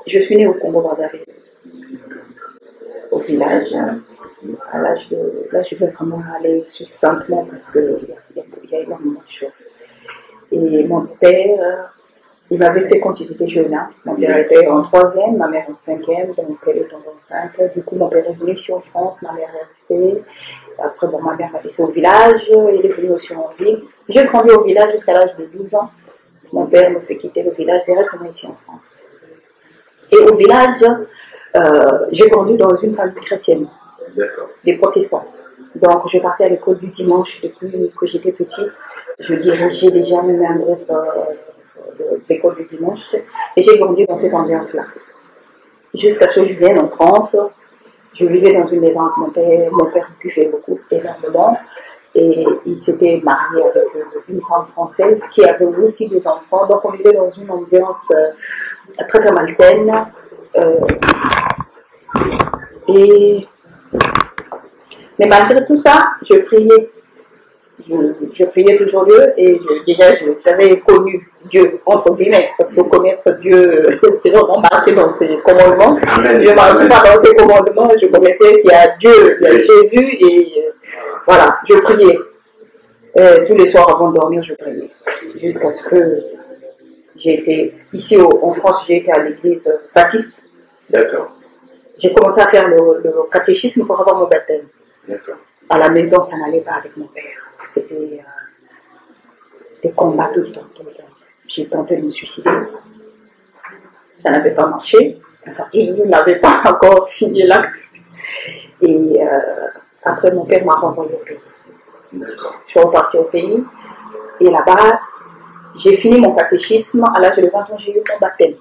Je suis née au Congo-Brazzaville, au village. À l'âge de... Là, je vais vraiment aller succinctement parce qu'il y a énormément de choses. Et mon père, il m'avait fait quand j'étais jeune. Hein. Mon père était en troisième, ma mère en cinquième, donc mon père est tombé enceinte. Du coup, mon père est venu ici en France, ma mère est restée. Après, bon, ma mère m'a laissé au village, il est venu aussi en ville. J'ai grandi au village jusqu'à l'âge de 12 ans. Mon père me fait quitter le village directement ici en France. Et au village, j'ai grandi dans une famille chrétienne, des protestants. Donc, je partais à l'école du dimanche depuis que j'étais petite. Je dirigeais déjà même un groupe de l'école du dimanche. Et j'ai grandi dans cette ambiance-là. Jusqu'à ce que je vienne en France, je vivais dans une maison avec mon père buvait beaucoup, énormément. Et il s'était marié avec une femme française qui avait aussi des enfants. Donc, on vivait dans une ambiance très très malsaine. Mais malgré tout ça, je priais. Je priais toujours Dieu et j'avais connu Dieu, entre guillemets, parce que connaître Dieu, c'est vraiment marcher dans ses commandements. Je ne marchais pas dans ses commandements, je connaissais qu'il y a Dieu, il y a Jésus et voilà, je priais. Tous les soirs avant de dormir, je priais. Jusqu'à ce que j'ai été, ici en France, j'ai été à l'église baptiste. D'accord. J'ai commencé à faire le catéchisme pour avoir mon baptême. D'accord. À la maison, ça n'allait pas avec mon père. C'était des combats tout le temps. J'ai tenté de me suicider. Ça n'avait pas marché. Enfin, Jésus n'avait pas encore signé l'acte. Et après, mon père m'a renvoyé au pays. D'accord. Je suis repartie au pays. Et là-bas, j'ai fini mon catéchisme. À l'âge de 20 ans, j'ai eu mon baptême.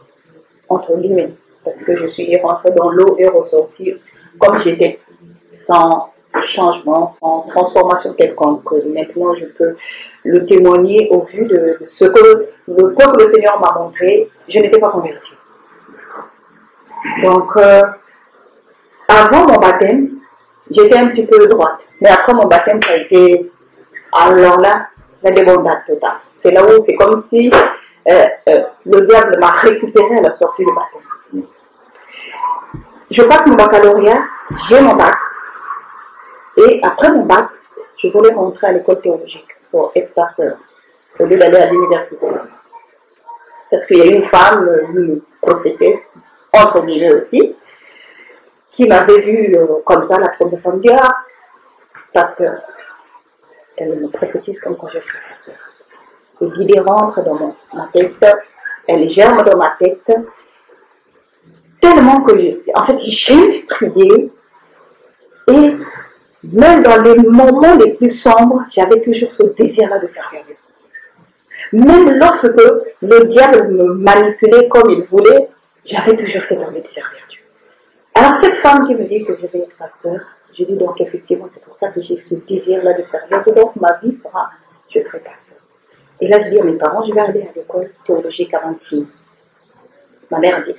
Entre guillemets. Parce que je suis rentrée dans l'eau et ressortie comme j'étais. Sans changement, sans transformation quelconque. Maintenant, je peux le témoigner au vu de ce que le peuple le Seigneur m'a montré. Je n'étais pas convertie. Donc, avant mon baptême, j'étais un petit peu droite. Mais après mon baptême, ça a été, alors là, la débandade totale. C'est là où c'est comme si le diable m'a récupéré à la sortie du baptême. Je passe mon baccalauréat, j'ai mon bac. Et après mon bac, je voulais rentrer à l'école théologique pour être pasteur, au lieu d'aller à l'université. Parce qu'il y a une femme, une prophétesse, entre guillemets aussi, qui m'avait vue comme ça, la première femme du pasteur. Elle me prophétise comme quand je suis pasteur. Et l'idée rentre dans ma tête, elle germe dans ma tête, tellement que en fait, j'ai prié et même dans les moments les plus sombres, j'avais toujours ce désir-là de servir Dieu. Même lorsque le diable me manipulait comme il voulait, j'avais toujours cette envie de servir Dieu. Alors cette femme qui me dit que je vais être pasteur, je dis donc effectivement c'est pour ça que j'ai ce désir-là de servir Dieu. Donc ma vie sera, je serai pasteur. Et là je dis à mes parents, je vais aller à l'école théologique à Antibes. Ma mère dit,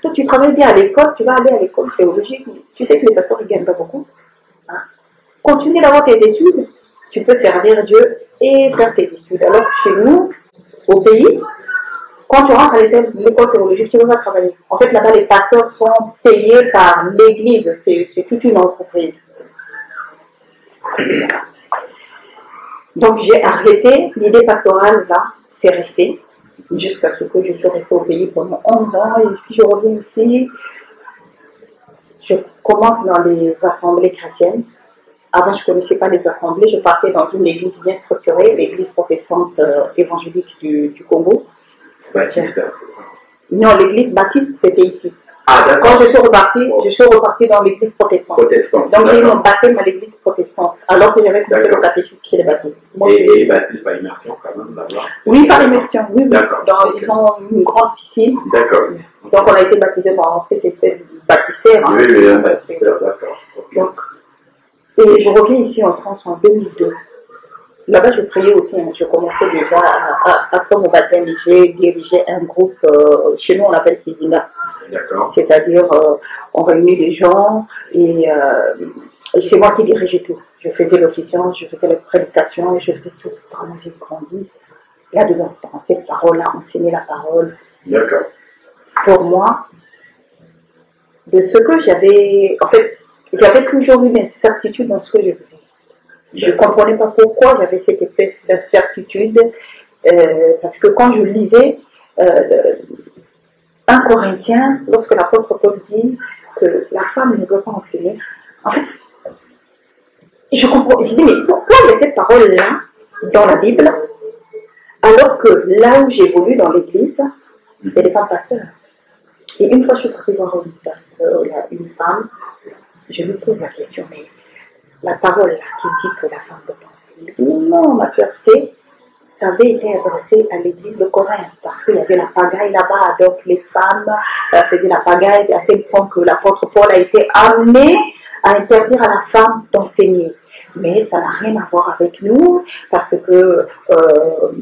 toi tu travailles bien à l'école, tu vas aller à l'école théologique, tu sais que les pasteurs ne gagnent pas beaucoup. Hein? Continue d'avoir tes études, tu peux servir Dieu et faire tes études. Alors chez nous, au pays, quand tu rentres à l'école théologique, tu ne vas pas travailler. En fait, là-bas, les pasteurs sont payés par l'église, c'est toute une entreprise. Donc j'ai arrêté l'idée pastorale là, c'est resté, jusqu'à ce que je sois restée au pays pendant 11 ans, et puis je reviens ici, je commence dans les assemblées chrétiennes. Avant, je ne connaissais pas les assemblées. Je partais dans une église bien structurée, l'église protestante évangélique du Congo. Baptiste. Non, l'église baptiste, c'était ici. Ah, d'accord. Quand je suis repartie dans l'église protestante. Donc, j'ai eu mon baptême à l'église protestante, alors que j'avais commencé le catéchisme chez les baptistes. Et baptiste par immersion, quand même, d'abord. Oui, par immersion, oui. D'accord. Ils ont une grande piscine. D'accord. Donc, on a été baptisés par un c'était baptistère. Hein. Oui, un baptistère, d'accord. Donc, et je reviens ici en France en 2002. Là-bas, je priais aussi. Hein. Je commençais déjà, après mon baptême, j'ai dirigé un groupe, chez nous on l'appelle Kizina. D'accord. C'est-à-dire, on réunit les gens et c'est moi qui dirigeais tout. Je faisais l'officiant, je faisais la prédication, je faisais tout. Vraiment, j'ai grandi là-dedans, dans cette parole-là, enseigner la parole. D'accord. Pour moi, de ce que j'avais, en fait, j'avais toujours une incertitude dans ce que je faisais. Je ne comprenais pas pourquoi j'avais cette espèce d'incertitude, parce que quand je lisais 1 Corinthiens, lorsque l'apôtre Paul dit que la femme ne doit pas enseigner, en fait, je dis, mais pourquoi il y a cette parole-là dans la Bible, alors que là où j'évolue dans l'église, il y a des femmes pasteurs. Et une fois, je suis partie voir une pasteur, une femme, je lui pose la question, mais la parole là qui dit que la femme doit penser. Il dit, non, ma soeur, ça avait été adressé à l'église de Corinthe, parce qu'il y avait la pagaille là-bas, donc les femmes faisaient la pagaille à tel point que l'apôtre Paul a été amené à interdire à la femme d'enseigner. Mais ça n'a rien à voir avec nous, parce que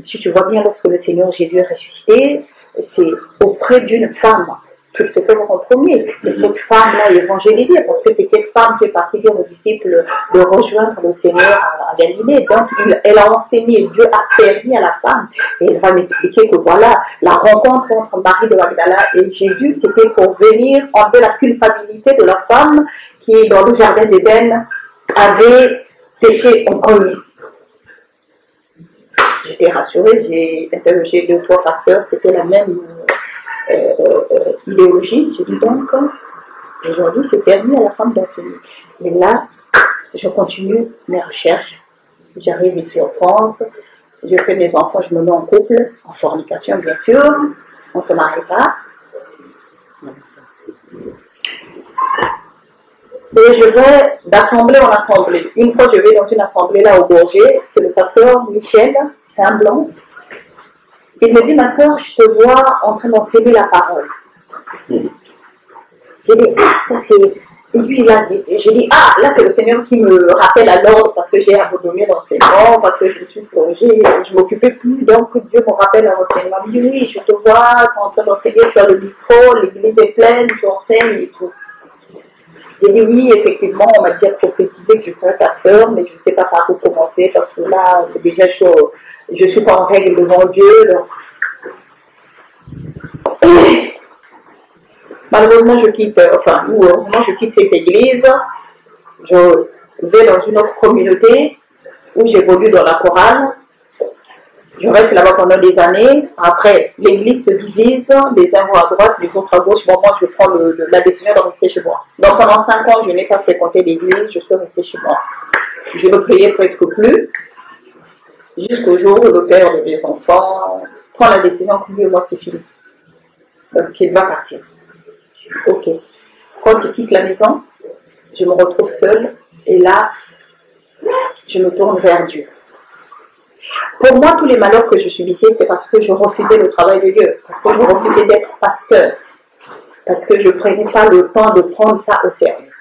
si tu vois bien, lorsque le Seigneur Jésus est ressuscité, c'est auprès d'une femme qu'il se fait en premier. Et cette femme-là est évangélisée, parce que c'est cette femme qui est partie dire aux disciples de rejoindre le Seigneur à Galilée. Donc, elle a enseigné, Dieu a permis à la femme, et elle va m'expliquer que voilà, la rencontre entre Marie de Magdala et Jésus, c'était pour venir enlever la culpabilité de la femme qui, dans le jardin d'Éden, avait péché en premier. J'étais rassurée, j'ai interrogé 2 ou 3 pasteurs, c'était la même idéologie. J'ai dit donc, aujourd'hui c'est permis à la femme d'enseigner. Et là, je continue mes recherches. J'arrive ici en France, je fais mes enfants, je me mets en couple, en fornication bien sûr, on ne se marie pas. Et je vais d'assemblée en assemblée. Une fois, je vais dans une assemblée là au Bourget, c'est le pasteur Michel, c'est un blanc. Il me dit, ma soeur, je te vois en train d'enseigner la parole. J'ai dit, ah, ça c'est... Et puis là, j'ai dit, ah, là c'est le Seigneur qui me rappelle à l'ordre parce que j'ai abandonné l'enseignement, parce que je suis plongée, je ne m'occupais plus, donc Dieu me rappelle à l'enseignement. Il me dit, oui, je te vois, tu es en train d'enseigner, tu as le micro, l'église est pleine, tu enseignes et tout. J'ai dit, oui, effectivement, on m'a déjà prophétisé que je serais pasteur, mais je ne sais pas par où commencer parce que là, déjà, je suis pas en règle devant Dieu. Donc. Malheureusement, je quitte cette église. Je vais dans une autre communauté où j'évolue dans la chorale. Je reste là-bas pendant des années. Après, l'église se divise. Les uns vont à droite, les autres à gauche. Bon, moi, je prends la décision de rester chez moi. Donc, pendant 5 ans, je n'ai pas fréquenté l'église. Je suis restée chez moi. Je ne priais presque plus. Jusqu'au jour où le père de mes enfants prend la décision que lui et moi, c'est fini. Donc, il va partir. Ok. Quand il quitte la maison, je me retrouve seule. Et là, je me tourne vers Dieu. Pour moi, tous les malheurs que je subissais, c'est parce que je refusais le travail de Dieu, parce que je refusais d'être pasteur, parce que je ne prenais pas le temps de prendre ça au sérieux.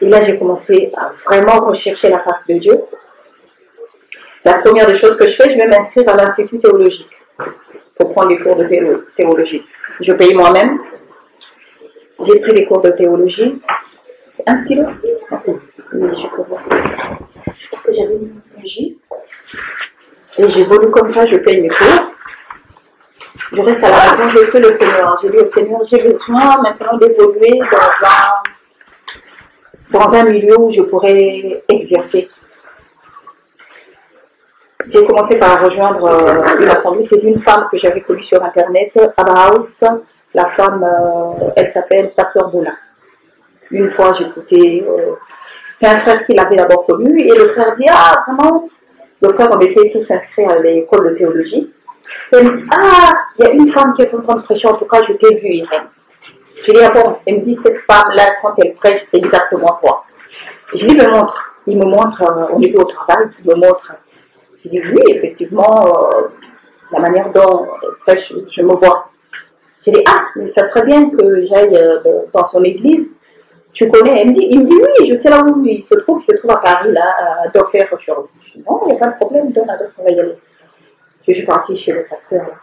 Et là, j'ai commencé à vraiment rechercher la face de Dieu. La première des choses que je fais, je vais m'inscrire à l'Institut théologique pour prendre des cours de théologie. Je paye moi-même. J'ai pris des cours de théologie. Un stylo? Oui, je peux voir. Je crois que j'avais une bougie. Et j'évolue comme ça, je paye mes cours. Je reste à la maison, je fais le Seigneur. Je dis au Seigneur, j'ai besoin maintenant d'évoluer dans un milieu où je pourrais exercer. J'ai commencé par rejoindre une assemblée. C'est une femme que j'avais connue sur Internet, Abrahaus. La femme, elle s'appelle Pasteur Boula. Une fois, j'ai écouté... c'est un frère qui l'avait d'abord connu. Et le frère dit, ah, vraiment. Le frère, on était tous inscrits à l'école de théologie. Et elle me dit, ah, il y a une femme qui est en train de prêcher, en tout cas, je t'ai vu, Irène. Je dis, ah bon, elle me dit, cette femme-là, quand elle prêche, c'est exactement toi. Je dis, me montre. Il me montre, on était au travail, il me montre. Je dis, oui, effectivement, la manière dont elle prêche, je me vois. Je dis, ah, mais ça serait bien que j'aille dans son église. Tu connais? Il me dit, oui, je sais là où il se trouve à Paris, là, à Dauphin-Rocherolles. Je dis, non, il n'y a pas de problème, donne à d'autres, on va y aller. Je suis partie chez le pasteur, là.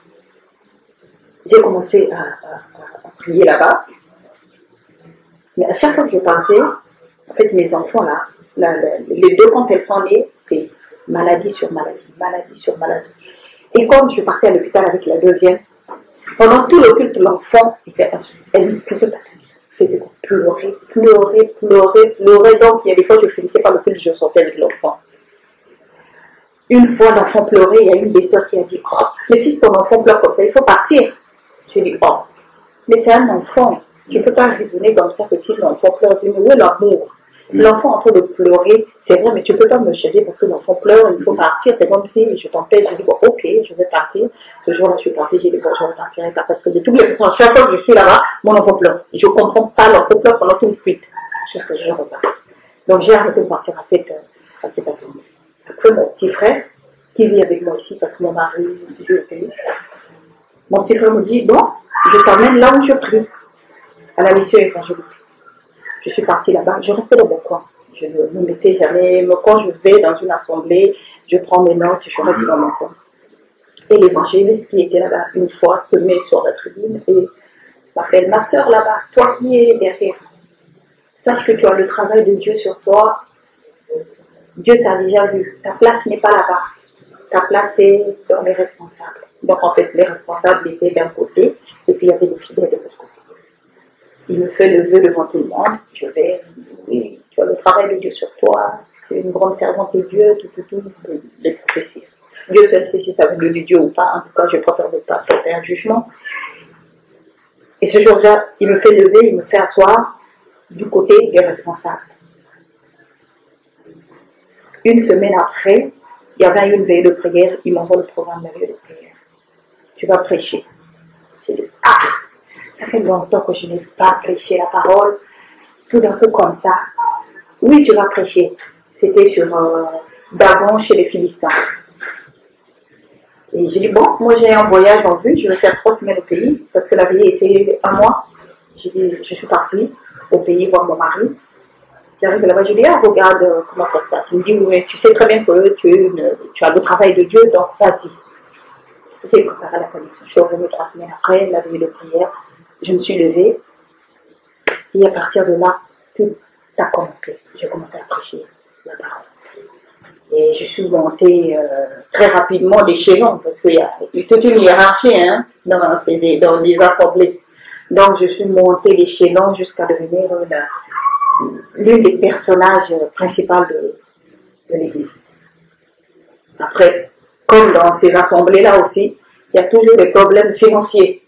J'ai commencé à prier là-bas. Mais à chaque fois que je partais, en fait, mes enfants, là, les 2 quand elles sont nées, c'est maladie sur maladie, maladie sur maladie. Et quand je partais à l'hôpital avec la deuxième, pendant tout le culte, l'enfant était assis. Elle ne pouvait pas tenir. Je faisais pleurer, pleurer, pleurer, pleurer. Donc, il y a des fois, je finissais par le fil, je sortais avec l'enfant. Une fois, l'enfant pleurait, il y a une des sœurs qui a dit, oh, mais si ton enfant pleure comme ça, il faut partir. Je dis, oh, mais c'est un enfant. Tu ne peux pas raisonner comme ça que si l'enfant pleure. Je dis, mais où est l'amour? L'enfant en train de pleurer, c'est vrai, mais tu ne peux pas me chasser parce que l'enfant pleure, il faut partir. C'est comme si je t'empêche. Je dis, bon, ok, je vais partir. Ce jour-là, je suis partie. J'ai dit, bon, je ne repartirai pas parce que de toutes les façons, chaque fois que je suis là-bas, mon enfant pleure. Je ne comprends pas l'enfant pleure pendant une fuite. Jusqu'à ce que je repars. Donc, j'ai arrêté de partir à cette assemblée. Après, mon petit frère, qui vit avec moi ici, parce que mon mari vit au pays, mon petit frère me dit, bon, je t'emmène là où je prie, à la mission évangélique. Je suis partie là-bas, je restais dans mon coin. Je ne me mettais jamais, quand je vais dans une assemblée, je prends mes notes, je reste dans mon coin. Et l'évangéliste qui était là-bas une fois se met sur la tribune et m'appelle, ma soeur là-bas, toi qui es derrière, sache que tu as le travail de Dieu sur toi. Dieu t'a déjà vu. Ta place n'est pas là-bas. Ta place est dans les responsables. Donc en fait, les responsables étaient d'un côté et puis il y avait les fidèles de l'autre côté. Il me fait le vœu devant tout le monde. Je vais, oui, tu as le travail de Dieu sur toi. Tu es une grande servante de Dieu, tout, les prophéties. Dieu seul sait si ça veut de Dieu ou pas. En tout cas, je préfère ne pas porter un jugement. Et ce jour-là, il me fait lever, il me fait asseoir du côté des responsables. Une semaine après, il y avait une veille de prière, il m'envoie le programme de la veille de prière. Tu vas prêcher. J'ai dit, ah, ça fait longtemps que je n'ai pas prêché la parole. Tout d'un coup comme ça. Oui, tu vas prêcher. C'était sur Dagon chez les Philistins. Et j'ai dit, bon, moi j'ai un voyage en vue, je vais faire 3 semaines au pays, parce que la veille était 1 mois. J'ai dit, je suis partie au pays voir mon mari. J'arrive là-bas, je dis, ah, regarde comment ça se passe. Il me dit, oui, tu sais très bien que tu as le travail de Dieu, donc vas-y. J'ai préparé la connexion. Je suis revenue 3 semaines après, la veille de prière. Je me suis levée. Et à partir de là, tout a commencé. J'ai commencé à prêcher la parole. Et je suis montée très rapidement d'échelon, parce qu'il y a toute une hiérarchie dans les assemblées. Donc je suis montée d'échelon jusqu'à devenir l'une des personnages principaux de l'église. Après, comme dans ces assemblées-là aussi, il y a toujours des problèmes financiers.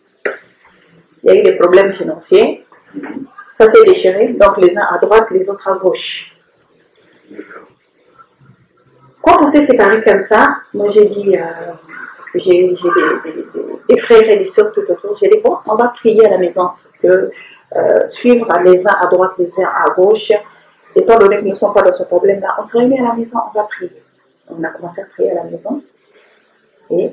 Il y a eu des problèmes financiers. Ça s'est déchiré, donc les uns à droite, les autres à gauche. Quand on s'est séparés comme ça, moi j'ai dit, parce que j'ai des frères et des sœurs tout autour, j'ai dit, bon, on va prier à la maison, parce que suivre les uns à droite, les uns à gauche, étant donné que nous ne sommes pas dans ce problème-là, on se réunit à la maison, on va prier. On a commencé à prier à la maison, et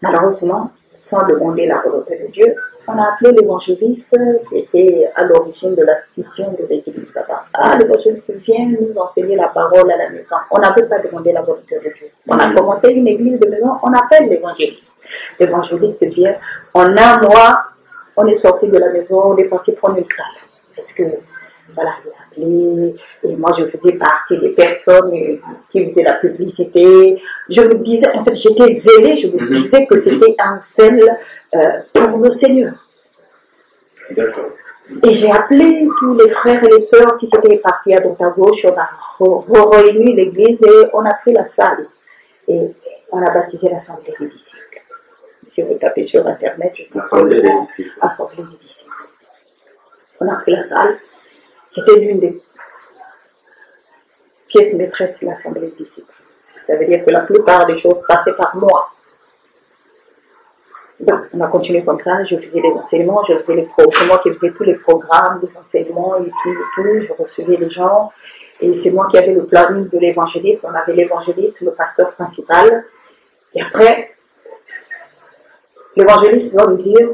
malheureusement, sans demander la volonté de Dieu, on a appelé l'évangéliste qui était à l'origine de la scission de l'église là-bas. Ah, l'évangéliste vient nous enseigner la parole à la maison. On n'avait pas demandé la volonté de Dieu. On a commencé une église de maison, on appelle l'évangéliste. L'évangéliste vient, en 1 mois, on est sorti de la maison, on est parti prendre une salle. Parce que, voilà, il a appelé, et moi je faisais partie des personnes qui faisaient la publicité. Je me disais, en fait, j'étais zélée, je me disais que c'était un zèle pour le Seigneur. D'accord. Et j'ai appelé tous les frères et les sœurs qui s'étaient partis à droite à gauche, on a réuni l'église et on a pris la salle. Et on a baptisé l'Assemblée des disciples. Si vous tapez sur Internet, je pense Assemblée des disciples. Assemblée des disciples. On a pris la salle. C'était l'une des pièces maîtresses de l'Assemblée des disciples. Ça veut dire que la plupart des choses passaient par moi. Donc, on a continué comme ça, je faisais des enseignements, c'est moi qui faisais tous les programmes, des enseignements et tout, je recevais les gens, et c'est moi qui avais le planning de l'évangéliste, on avait l'évangéliste, le pasteur principal, et après, l'évangéliste va me dire,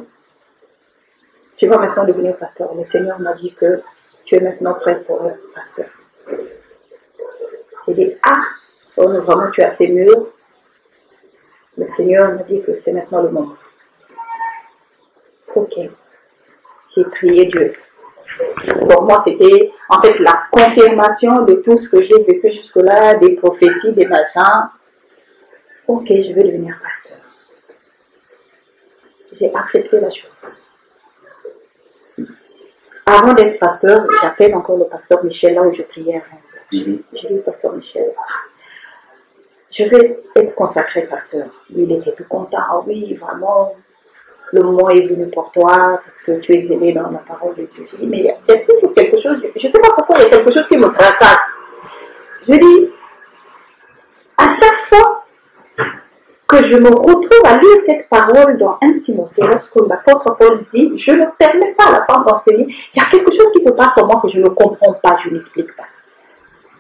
tu vas maintenant devenir pasteur, le Seigneur m'a dit que tu es maintenant prêt pour être pasteur. J'ai dit, ah, oh, vraiment tu es assez mûr, le Seigneur m'a dit que c'est maintenant le moment. Ok, j'ai prié Dieu. Pour moi, c'était en fait la confirmation de tout ce que j'ai vécu jusque-là, des prophéties, des machins. Ok, je vais devenir pasteur. J'ai accepté la chose. Avant d'être pasteur, j'appelle encore le pasteur Michel, là où je priais avant. J'ai dit, pasteur Michel, je vais être consacré pasteur. Lui, il était tout content. Ah oui, vraiment, le moment est venu pour toi, parce que tu es aimé dans la parole de Dieu. J'ai dit, mais il y a toujours quelque chose, je ne sais pas pourquoi, il y a quelque chose qui me fracasse. Je dis, à chaque fois que je me retrouve à lire cette parole dans 1 Timothée, lorsque l'apôtre Paul dit, je ne permets pas à la femme d'enseigner, il y a quelque chose qui se passe en moi que je ne comprends pas, je n'explique pas.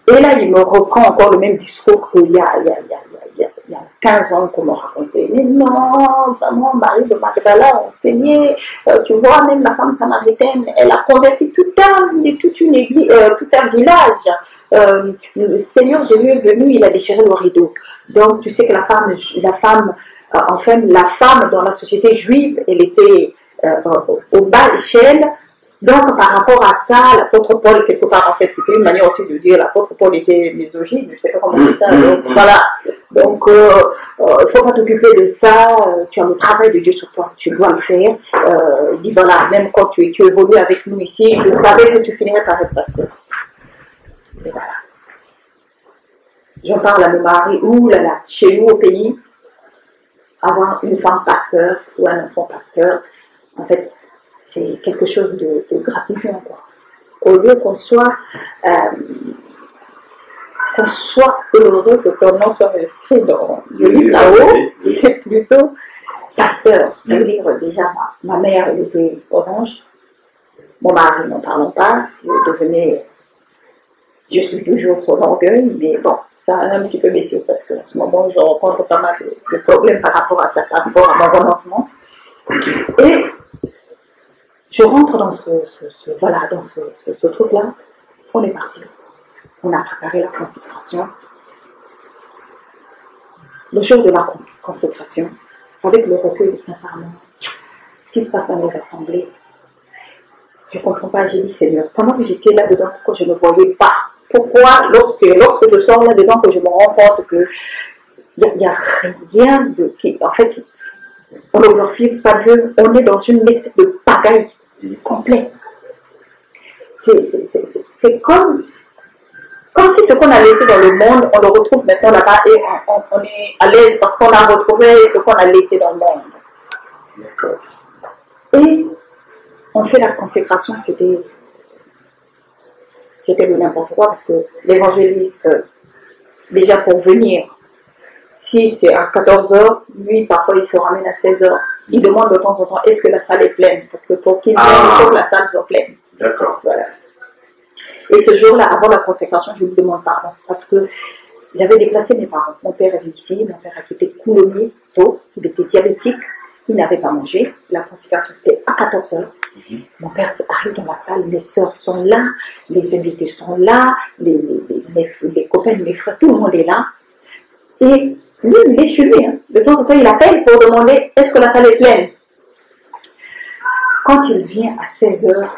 Et là, il me reprend encore le même discours qu'il y a 15 ans qu'on m'a raconté. Mais non, vraiment, Marie de Magdala a enseigné, tu vois, même la femme samaritaine, elle a converti tout un village. Le Seigneur Jésus est venu, il a déchiré le rideau. Donc, tu sais que la femme dans la société juive, elle était au bas échelle. Donc, par rapport à ça, l'apôtre Paul, quelque part, en fait, c'était une manière aussi de dire l'apôtre Paul était misogyne, je ne sais pas comment on dit ça. Donc, voilà. Donc, il ne faut pas t'occuper de ça. Tu as le travail de Dieu sur toi, tu dois le faire. Il dit, voilà, même quand tu évolues avec nous ici, je savais que tu finirais par être pasteur. Et voilà. J'en parle à mon mari, chez nous au pays, avoir une femme pasteur ou un enfant pasteur, en fait, c'est quelque chose de gratifiant, quoi. Au lieu qu'on soit heureux que ton nom soit inscrit dans le livre là-haut, c'est plutôt pasteur. Ça veut dire déjà, ma mère, elle était aux anges, mon mari, n'en parlons pas, je suis toujours son orgueil, mais bon, ça a un petit peu baissé parce qu'à ce moment, je rencontre pas mal de problèmes par rapport à ça, par rapport à mon renoncement. Et je rentre dans ce truc-là, on est parti. On a préparé la consécration. Le jour de la consécration, avec le recul, sincèrement, ce qui se passe dans les assemblées, je ne comprends pas. J'ai dit, Seigneur, pendant que j'étais là-dedans, pourquoi je ne voyais pas? Pourquoi, lorsque je sors là-dedans, que je me rends compte qu'il n'y a rien en fait, on ne glorifie pas Dieu, on est dans une espèce de pagaille complète. C'est comme si ce qu'on a laissé dans le monde, on le retrouve maintenant là-bas et on est à l'aise parce qu'on a retrouvé ce qu'on a laissé dans le monde. Et on fait la consécration, c'était de n'importe quoi parce que l'évangéliste, déjà pour venir, si c'est à 14h, lui parfois il se ramène à 16h. Il demande de temps en temps, est-ce que la salle est pleine? Parce que pour qu'il vienne, il faut que la salle soit pleine. D'accord. Voilà. Et ce jour-là, avant la consécration, je lui demande pardon. Parce que j'avais déplacé mes parents. Mon père est ici, mon père a quitté Coulommiers tôt. Il était diabétique, il n'avait pas mangé. La consécration, c'était à 14h. Mon père arrive dans la salle, les sœurs sont là, les invités sont là, les copains, mes frères, tout le monde est là. Et lui, il est chez lui. Hein. De temps en temps, il appelle pour demander est-ce que la salle est pleine. Quand il vient à 16h,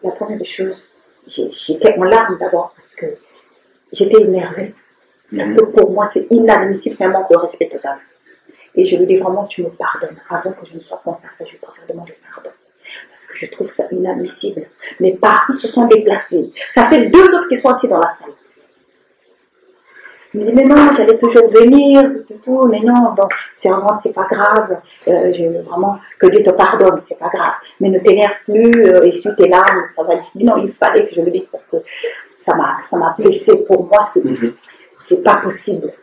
la première des choses, j'étais en larmes d'abord parce que j'étais énervée. Parce que pour moi, c'est inadmissible, c'est un manque de respect total. Et je lui dis vraiment, tu me pardonnes. Avant que je ne sois consacrée, je préfère demander pardon. Parce que je trouve ça inadmissible. Mes parents se sont déplacés. Ça fait 2 autres qui sont assis dans la salle. Il me dit, mais non, j'allais toujours venir, tout, mais non, bon, c'est pas grave, vraiment, que Dieu te pardonne, c'est pas grave, mais ne t'énerve plus, essuie tes larmes, ça va. Je dis, non, il fallait que je le dise parce que ça m'a blessé, pour moi, c'est pas possible.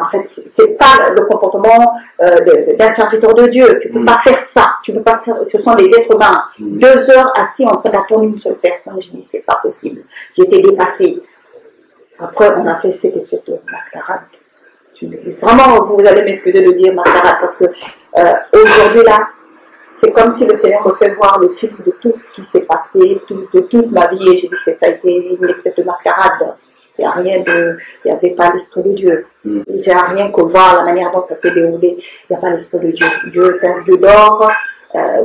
En fait, c'est pas le comportement d'un serviteur de Dieu, tu peux pas faire ça, tu peux pas, ce sont des êtres humains, 2 heures assis en train d'attendre une seule personne, je dis, c'est pas possible, j'ai été dépassée. Après, on a fait cette espèce de mascarade. Vraiment, vous allez m'excuser de dire mascarade parce que aujourd'hui là, c'est comme si le Seigneur me fait voir le film de tout ce qui s'est passé, de toute ma vie, et j'ai dit que ça a été une espèce de mascarade. Il n'y avait pas l'Esprit de Dieu. Il n'y a rien que voir la manière dont ça s'est déroulé. Il n'y a pas l'Esprit de Dieu. Dieu est un Dieu d'ordre,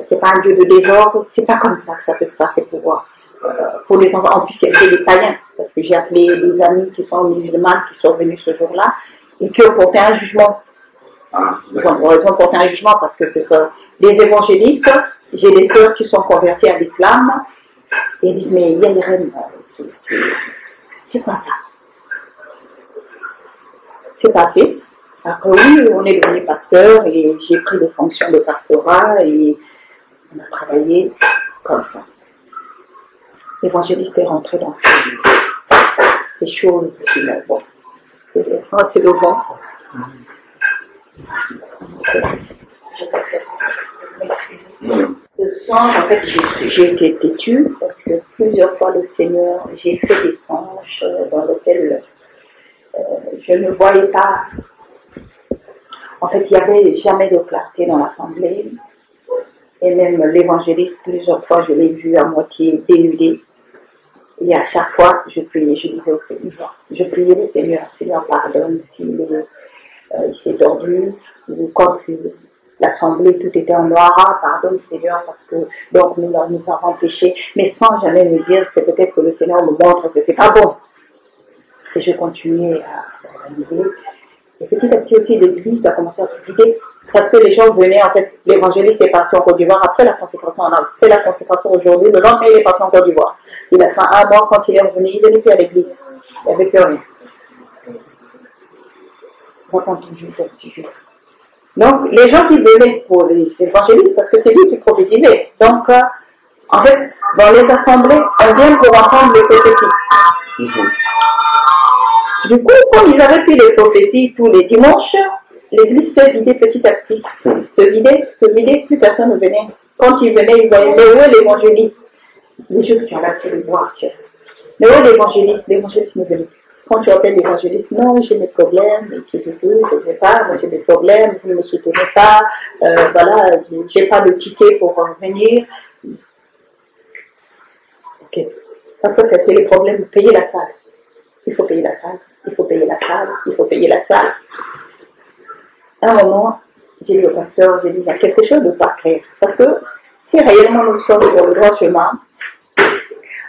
c'est pas un Dieu de désordre. C'est pas comme ça que ça peut se passer pour les enfants. En plus, il y avait des païens, parce que j'ai appelé des amis qui sont musulmans, qui sont venus ce jour-là, et qui ont porté un jugement. Ils ont porté un jugement parce que ce sont des évangélistes. J'ai des sœurs qui sont converties à l'islam. Et ils disent, mais Irène, c'est quoi ça? C'est passé. Après, oui, on est devenu pasteur et j'ai pris des fonctions de pastorat et on a travaillé comme ça. L'évangéliste est rentré dans ces choses qui m'ont bon. C'est le vent. Le songe, en fait, j'ai été têtue parce que plusieurs fois le Seigneur, j'ai fait des songes dans lesquels je ne voyais pas. En fait, il n'y avait jamais de clarté dans l'assemblée. Et même l'évangéliste, plusieurs fois, je l'ai vu à moitié dénudé. Et à chaque fois, je priais, je disais au Seigneur, je priais le Seigneur, Seigneur pardonne s'il s'est tordu, ou quand l'assemblée, tout était en noir, pardonne Seigneur, parce que donc nous avons péché, mais sans jamais me dire, c'est peut-être que le Seigneur me montre que c'est pas bon. Et je continuais à réaliser. Et petit à petit aussi, l'église a commencé à se vider, parce que les gens venaient, en fait, l'évangéliste est parti en Côte d'Ivoire, après la consécration, on a fait la consécration aujourd'hui, le lendemain il est parti en Côte d'Ivoire. Il a fait un mois, quand il est revenu, il venait plus à l'église. Il n'y avait plus rien. Donc, les gens qui venaient pour les évangélistes, parce que c'est lui qui prophétisait. Donc, en fait, dans les assemblées, on vient pour entendre les prophéties. Du coup, comme ils avaient pris les prophéties tous les dimanches, l'église s'est vidée petit à petit. Se vidait, plus personne ne venait. Quand ils venaient, ils voyaient, mais où est l'évangéliste? Les jeux que tu as là, tu les vois. Mais où est l'évangéliste? L'évangéliste ne venait plus. Quand tu appelles l'évangéliste, non, j'ai des problèmes, c'est tout, je ne vais pas, moi j'ai des problèmes, vous ne me soutenez pas, voilà, j'ai pas de ticket pour venir. Ok. Après, c'était les problèmes de payer la salle. Il faut payer la salle, il faut payer la salle, il faut payer la salle. À un moment, j'ai dit au pasteur, j'ai dit, il y a quelque chose de pas clair. Parce que si réellement nous sommes sur le droit chemin,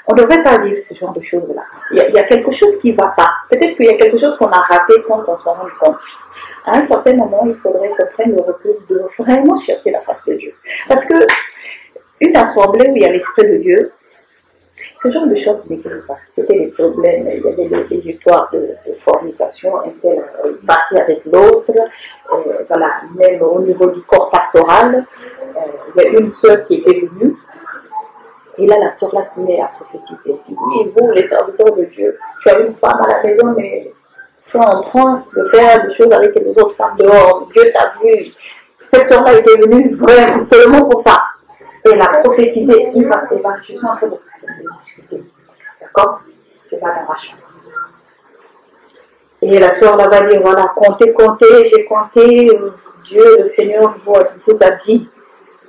on ne devrait pas vivre ce genre de choses-là. Il y a quelque chose qui ne va pas. Peut-être qu'il y a quelque chose qu'on a raté sans qu'on s'en rende compte. À un certain moment, il faudrait qu'on prenne le recul de vraiment chercher la face de Dieu. Parce que une assemblée où il y a l'Esprit de Dieu, ce genre de choses n'existe pas. C'était des problèmes, il y avait des histoires de fornication, un tel parti avec l'autre, voilà, même au niveau du corps pastoral, il y a une sœur qui était venue, et là la sœur là s'est mise à prophétiser. Oui, vous, les serviteurs de Dieu, tu as une femme à la maison, mais soit en France, de faire des choses avec les autres femmes dehors, Dieu t'a vu. Cette sœur là était venue vraiment seulement pour ça. Et elle a prophétisé, il va, je suis en train de discuter. D'accord? Je vais dans ma chambre. Et la sœur là va dire, voilà, comptez, j'ai compté, Dieu, le Seigneur, vous a dit,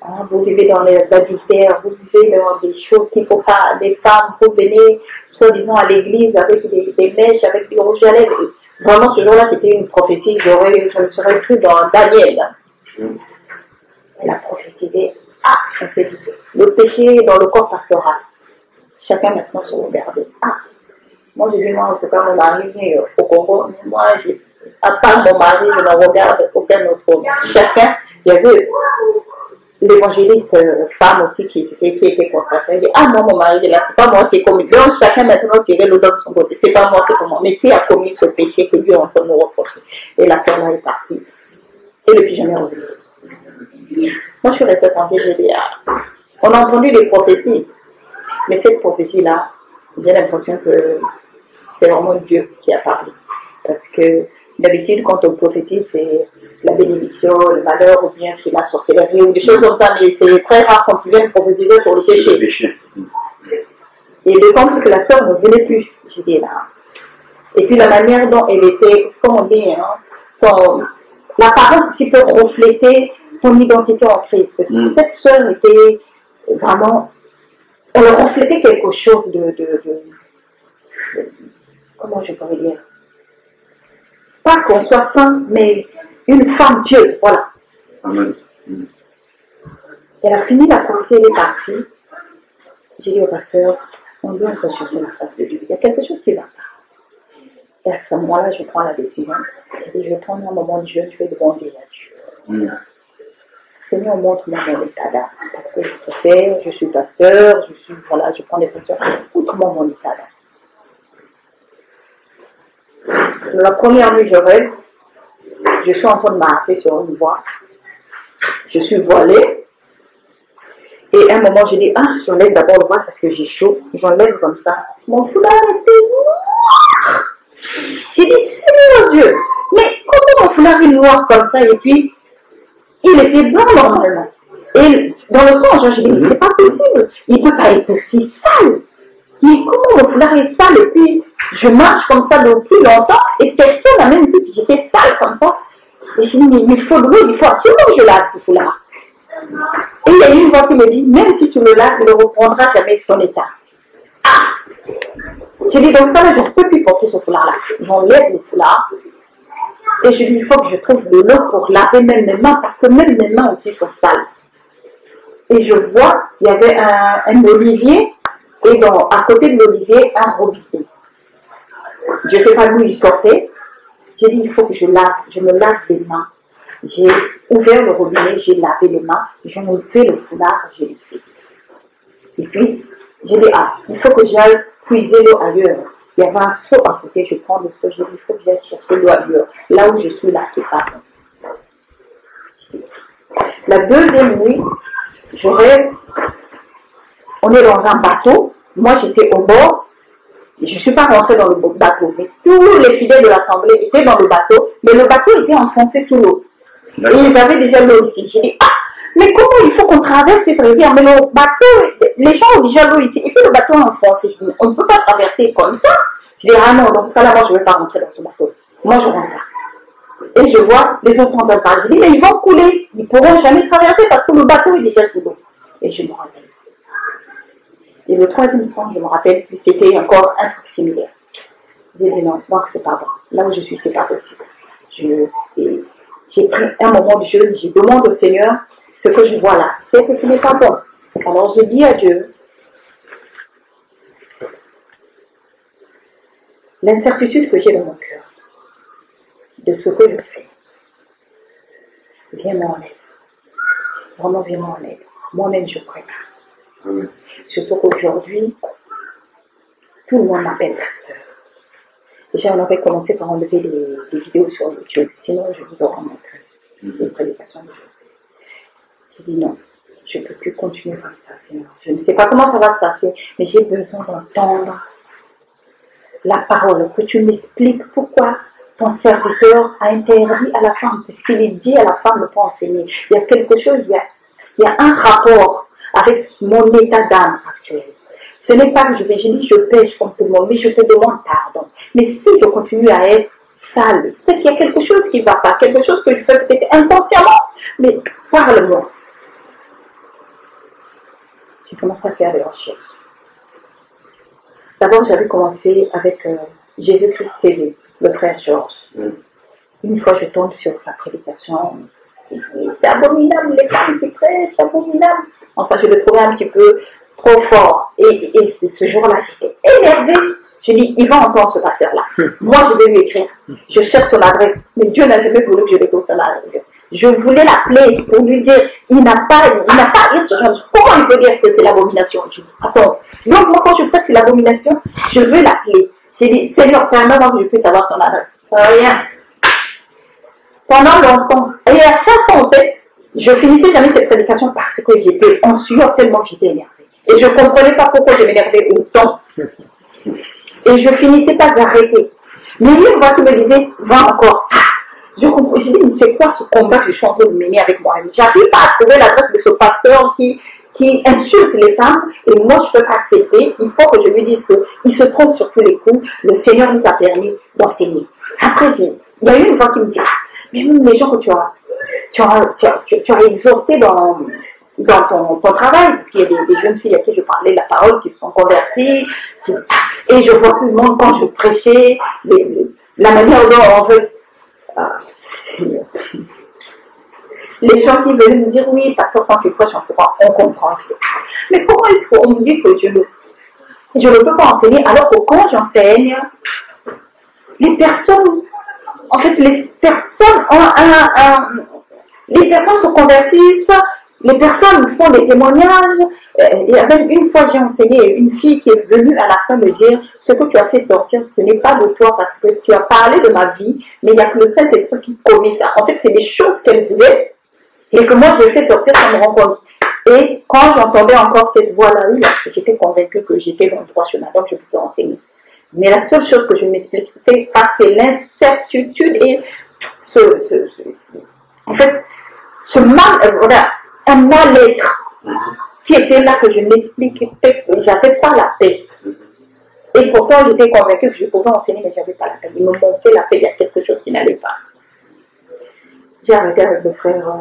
hein, vous vivez dans l'adultère, vous vivez dans des choses qu'il ne faut pas, les femmes, vous venez, soi-disant, à l'église avec des mèches, avec du rouge à lèvres. Vraiment, ce jour-là, c'était une prophétie, je me serais cru dans Daniel. Hein. Elle a prophétisé, on s'est dit, le péché dans le corps pastoral. Chacun maintenant se regardait. Moi je dis, moi en tout cas mon mari vient au Congo, mais moi à part mon mari, je ne regarde aucun autre homme. Chacun, il y avait l'évangéliste femme aussi qui était consacrée. Elle dit, moi mon mari est là, c'est pas moi qui ai commis. Donc chacun maintenant tirait l'eau de son côté. C'est pas moi, c'est pas moi. Mais qui a commis ce péché que Dieu est en train de nous reprocher? Et la sœur là est partie. Et le pyjama est revenu. Moi je suis restée tranquille, j'ai dit, on a entendu les prophéties. Mais cette prophétie-là, j'ai l'impression que c'est vraiment Dieu qui a parlé. Parce que d'habitude, quand on prophétise, c'est la bénédiction, le malheur, ou bien c'est la sorcellerie, ou des choses comme ça, mais c'est très rare quand tu viens prophétiser sur le péché. Et d'autant plus que la sœur ne venait plus, j'ai dit là. Et puis la manière dont elle était, comme on dit, hein, l'apparence aussi peut refléter ton identité en Christ. Cette sœur était vraiment... Elle reflétait quelque chose de comment je pourrais dire, pas qu'on soit saint, mais une femme pieuse, voilà. Amen. Elle a fini la prophétie, elle est partie. J'ai dit au pasteur, on doit rechercher la face de Dieu. Il y a quelque chose qui ne va pas. Et à ce moment-là, je prends la décision. J'ai dit, je vais prendre un moment de jeûne, je vais demander à Dieu. Seigneur, montre-moi mon état d'âme. Parce que je sais, je suis pasteur, voilà, je prends des fonctions. Montre-moi mon état d'âme. La première nuit, je rêve. Je suis en train de marcher sur une voie. Je suis voilée. Et à un moment, je dis, ah, j'enlève d'abord le voile parce que j'ai chaud. J'enlève comme ça. Mon foulard était noir. J'ai dit, Seigneur Dieu, mais comment mon foulard est noir comme ça? Et puis, il était blanc normalement. Et dans le songe, j'ai dit, mais c'est pas possible. Il ne peut pas être aussi sale. Mais comment mon foulard est sale? Et puis, je marche comme ça depuis longtemps et personne n'a même vu que j'étais sale comme ça. Et j'ai dit, mais il faut absolument que je lave ce foulard. Et il y a une voix qui me dit, même si tu le laves, il ne reprendra jamais son état. Ah! J'ai dit, donc ça, là, je ne peux plus porter ce foulard-là. J'enlève le foulard. Et je lui dis, il faut que je trouve de l'eau pour laver même mes mains, parce que même mes mains aussi sont sales. Et je vois, il y avait un olivier, et à côté de l'olivier, un robinet. Je ne sais pas d'où il sortait. J'ai dit, il faut que je me lave les mains. J'ai ouvert le robinet, j'ai lavé les mains, j'ai enlevé le foulard, j'ai laissé. Et puis, j'ai dit, ah, il faut que j'aille puiser l'eau ailleurs. Il y avait un seau à côté, je prends le seau, j'ai dit, il faut que j'aille chercher l'eau ailleurs. Là où je suis, là, c'est pas bon. La deuxième nuit, je rêve, on est dans un bateau, moi j'étais au bord, je ne suis pas rentrée dans le bateau, mais tous les fidèles de l'assemblée étaient dans le bateau, mais le bateau était enfoncé sous l'eau. Et ils avaient déjà l'eau ici. J'ai dit, ah, mais comment il faut qu'on traverse cette rivière? Mais le bateau, les gens ont déjà l'eau ici. Et puis le bateau est enfoncé. Je dis, on ne peut pas traverser comme ça. Je dis, ah non, dans ce cas-là, moi, je ne vais pas rentrer dans ce bateau. Moi, je rentre là. Et je vois les autres en train de parler. Je dis, mais ils vont couler. Ils ne pourront jamais traverser parce que le bateau est déjà sous l'eau. Et je me rappelle. Et le troisième son, je me rappelle, c'était encore un truc similaire. J'ai dit, non, moi, c'est pas bon. Là où je suis, c'est pas possible. J'ai pris un moment de jeûne, je demande au Seigneur ce que je vois là. C'est que ce n'est pas bon. Alors je dis à Dieu, l'incertitude que j'ai dans mon cœur, de ce que je fais, viens m'en aide. Vraiment, viens m'en aide. Moi-même, je prépare. Surtout qu'aujourd'hui, tout le monde m'appelle pasteur. Déjà, on aurait commencé par enlever les vidéos sur YouTube. Sinon, je vous aurais montré les prédications de José. J'ai dit non, je ne peux plus continuer comme ça. Sinon, je ne sais pas comment ça va se passer, mais j'ai besoin d'entendre la parole, que tu m'expliques pourquoi ton serviteur a interdit à la femme, puisqu'il est dit à la femme de ne pas enseigner. Il y a quelque chose, il y a un rapport avec mon état d'âme actuel. Ce n'est pas que j'ai dit je pêche comme tout le monde, mais je te demande pardon. Mais si je continue à être sale, c'est peut-être qu'il y a quelque chose qui ne va pas, quelque chose que je fais peut-être inconsciemment, mais parle-moi. J'ai commencé à faire des recherches. D'abord, j'avais commencé avec Jésus-Christ TV, le frère Georges. Une fois, je tombe sur sa prédication. C'est abominable, les femmes qui prêchent, c'est abominable. Enfin, je le trouvais un petit peu trop fort. Et ce jour-là, j'étais énervée. Je dis, il va entendre ce pasteur-là. Moi, je vais lui écrire. Je cherche son adresse. Mais Dieu n'a jamais voulu que je retrouve son adresse. Je voulais l'appeler pour lui dire, il n'a pas dit ce genre. Comment il peut dire que c'est l'abomination? Je dis, attends. Donc, moi, quand je fais c'est l'abomination, je veux l'appeler. J'ai dit, Seigneur, permets-moi que je puisse avoir son adresse. Rien. Pendant longtemps. Et à chaque fois, en fait, je finissais jamais cette prédication parce que j'étais en sueur tellement que j'étais énervée. Et je ne comprenais pas pourquoi je m'énervais autant. Et je finissais pas, j'arrêtais. Mais il y a une voix qui me disait, va encore. Je comprends. J'ai dit, mais c'est quoi ce combat que je suis en train de mener avec moi-même? J'arrive pas à trouver l'adresse de ce pasteur qui insulte les femmes, et moi je ne peux pas accepter. Il faut que je lui dise qu'il se trompe sur tous les coups. Le Seigneur nous a permis d'enseigner. Après, il y a eu une voix qui me dit, mais même les gens que tu as exhortés dans ton travail, parce qu'il y a des jeunes filles à qui je parlais de la parole qui se sont converties, et je vois tout le monde quand je prêchais, la manière dont on veut. Seigneur. Les gens qui veulent me dire, oui, parce que quand tu prêches, on comprend. Mais comment est-ce qu'on me dit que je ne peux pas enseigner, alors que quand j'enseigne, les personnes ont les personnes se convertissent, les personnes font des témoignages. Il y a même une fois, j'ai enseigné une fille qui est venue à la fin me dire, ce que tu as fait sortir, ce n'est pas de toi parce que tu as parlé de ma vie, mais il n'y a que le Saint-Esprit qui connaît ça. En fait, c'est des choses qu'elle faisait et que moi, j'ai fait sortir sans me rendre compte. Et quand j'entendais encore cette voix-là, j'étais convaincue que j'étais dans le droit chemin, donc je pouvais enseigner. Mais la seule chose que je ne m'expliquais pas, c'est l'incertitude et en fait, ce mal, voilà, un mal-être qui était là que je n'expliquais pas, j'avais pas la paix. Et pourtant, j'étais convaincue que je pouvais enseigner, mais j'avais pas la paix. Il me manquait la paix, il y a quelque chose qui n'allait pas. J'ai arrêté avec le frère,